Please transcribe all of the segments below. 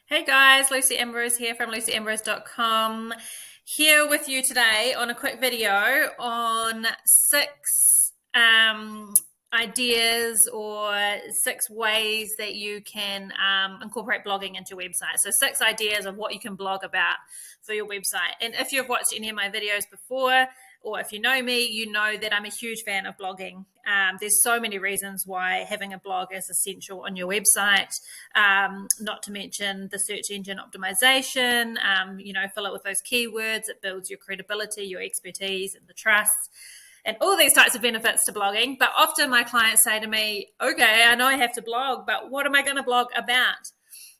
Hey guys, Lucy Ambrose here from lucyambrose.com. Here with you today on a quick video on six ideas or six ways that you can incorporate blogging into your website. So, six ideas of what you can blog about for your website. And if you've watched any of my videos before, or if you know me, you know that I'm a huge fan of blogging. There's so many reasons why having a blog is essential on your website, not to mention the search engine optimization. Fill it with those keywords. It builds your credibility, your expertise, and the trust, and all these types of benefits to blogging. But often my clients say to me, okay, I know I have to blog, but what am I going to blog about?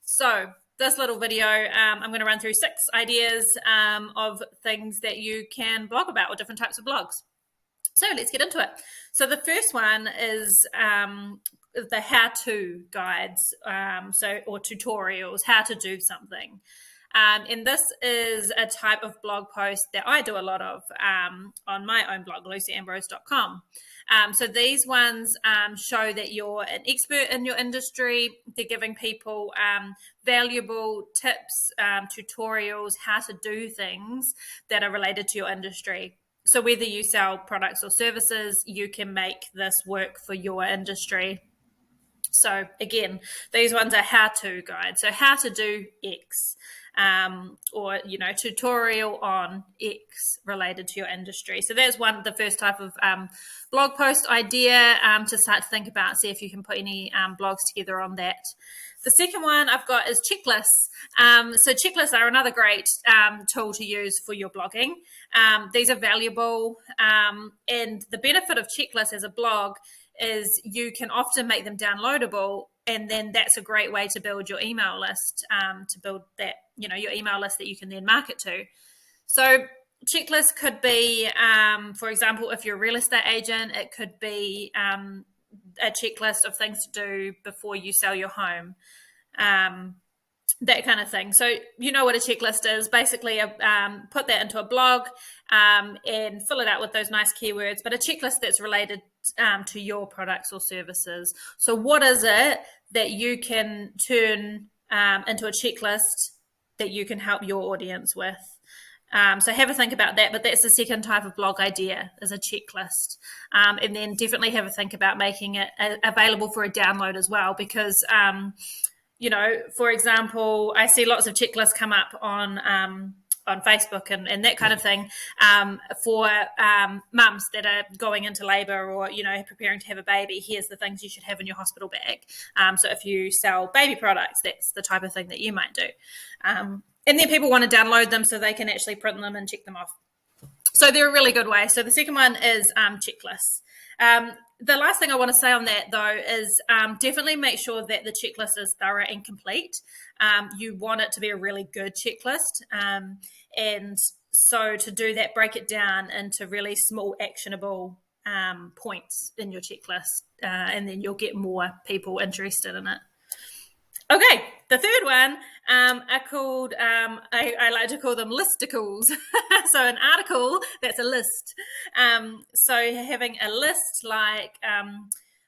So this little video, I'm going to run through six ideas of things that you can blog about, or different types of blogs. So let's get into it. So the first one is the how-to guides, or tutorials, how to do something. And this is a type of blog post that I do a lot of on my own blog, lucyambrose.com. So these ones show that you're an expert in your industry. They're giving people valuable tips, tutorials, how to do things that are related to your industry. So whether you sell products or services, you can make this work for your industry. So again, these ones are how-to guides. So how to do X, or tutorial on X related to your industry. So that's the first type of blog post idea to start to think about. See if you can put any blogs together on that. The second one I've got is checklists. So checklists are another great tool to use for your blogging. These are valuable, and the benefit of checklists as a blog is you can often make them downloadable, and then that's a great way to build your email list, to build that, your email list that you can then market to. So checklists could be, for example, if you're a real estate agent, it could be a checklist of things to do before you sell your home. That kind of thing. So you know what a checklist is. Basically, put that into a blog and fill it out with those nice keywords, but a checklist that's related to your products or services. So what is it that you can turn into a checklist that you can help your audience with? So have a think about that, but that's the second type of blog idea, is a checklist. And then definitely have a think about making it available for a download as well, because for example, I see lots of checklists come up on Facebook and that kind of thing, for mums that are going into labour or, preparing to have a baby. Here's the things you should have in your hospital bag. So if you sell baby products, that's the type of thing that you might do. And then people want to download them so they can actually print them and check them off. So they're a really good way. So the second one is checklists. The last thing I want to say on that, though, is definitely make sure that the checklist is thorough and complete. You want it to be a really good checklist. And so to do that, break it down into really small, actionable points in your checklist, and then you'll get more people interested in it. Okay, the third one are called, I like to call them listicles. So an article that's a list. So having a list like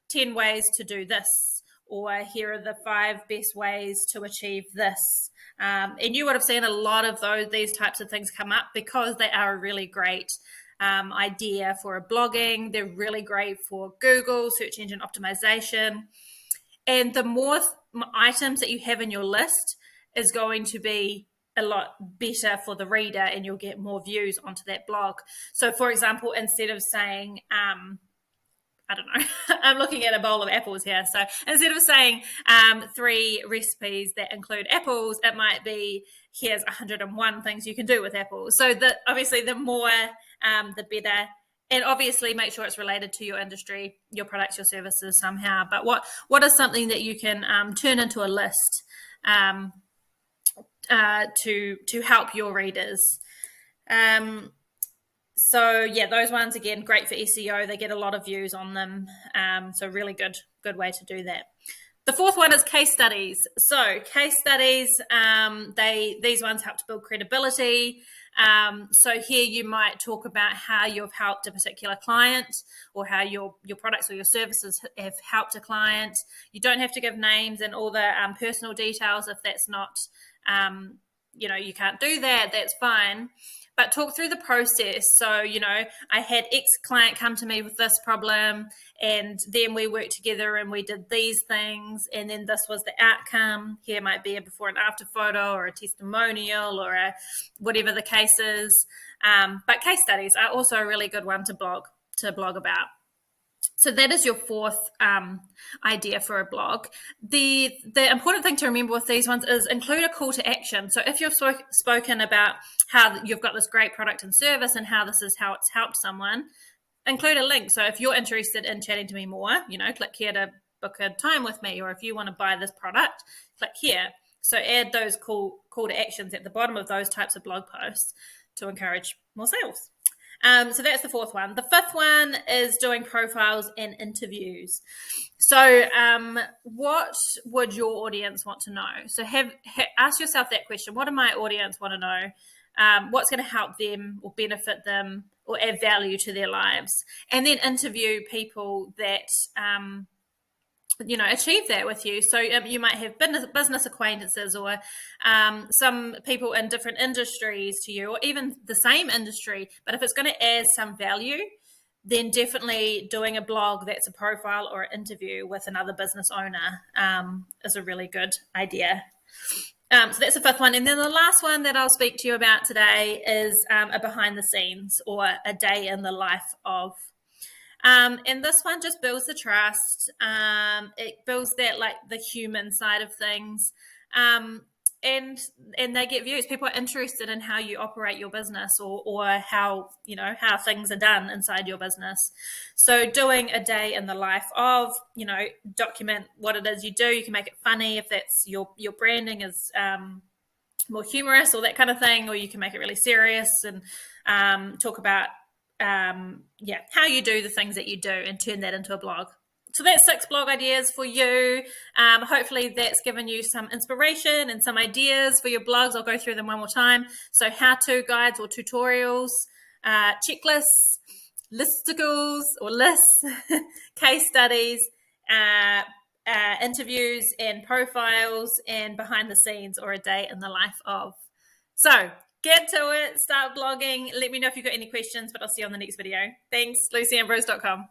10 ways to do this, or here are the 5 best ways to achieve this. And you would have seen a lot of these types of things come up because they are a really great idea for a blogging. They're really great for Google, search engine optimization. And the more items that you have in your list is going to be a lot better for the reader, and you'll get more views onto that blog. So, for example, instead of saying, I don't know, I'm looking at a bowl of apples here. So instead of saying 3 recipes that include apples, it might be, here's 101 things you can do with apples. So obviously the more, the better. And obviously make sure it's related to your industry, your products, your services somehow. But what is something that you can turn into a list to help your readers? So yeah, those ones, again, great for SEO. They get a lot of views on them. So really good way to do that. The fourth one is case studies. So case studies, these ones help to build credibility. So here you might talk about how you've helped a particular client, or how your products or your services have helped a client. You don't have to give names and all the personal details if that's not, you can't do that. That's fine. But talk through the process. So, I had X client come to me with this problem, and then we worked together and we did these things, and then this was the outcome. Here might be a before and after photo, or a testimonial, or whatever the case is. But case studies are also a really good one to blog about. So that is your fourth idea for a blog. The important thing to remember with these ones is include a call to action. So if you've spoken about how you've got this great product and service and how this is how it's helped someone, include a link. So if you're interested in chatting to me more, click here to book a time with me, or if you want to buy this product, click here. So add those call to actions at the bottom of those types of blog posts to encourage more sales. So that's the fourth one. The fifth one is doing profiles and interviews. So what would your audience want to know? So ask yourself that question. What do my audience want to know? What's going to help them or benefit them or add value to their lives? And then interview people that achieve that with you. So you might have business acquaintances, or some people in different industries to you, or even the same industry. But if it's going to add some value, then definitely doing a blog that's a profile or an interview with another business owner is a really good idea. So that's the fifth one. And then the last one that I'll speak to you about today is a behind the scenes, or a day in the life of. And this one just builds the trust. It builds that, the human side of things. And they get views. People are interested in how you operate your business, or how things are done inside your business. So doing a day in the life of, document what it is you do. You can make it funny if that's your branding is more humorous or that kind of thing, or you can make it really serious and talk about how you do the things that you do and turn that into a blog. So that's 6 blog ideas for you. Hopefully that's given you some inspiration and some ideas for your blogs. I'll go through them one more time. So how-to guides or tutorials, checklists, listicles or lists, case studies, interviews and profiles, and behind the scenes or a day in the life of. So get to it, start blogging. Let me know if you've got any questions, but I'll see you on the next video. Thanks, lucyambrose.com.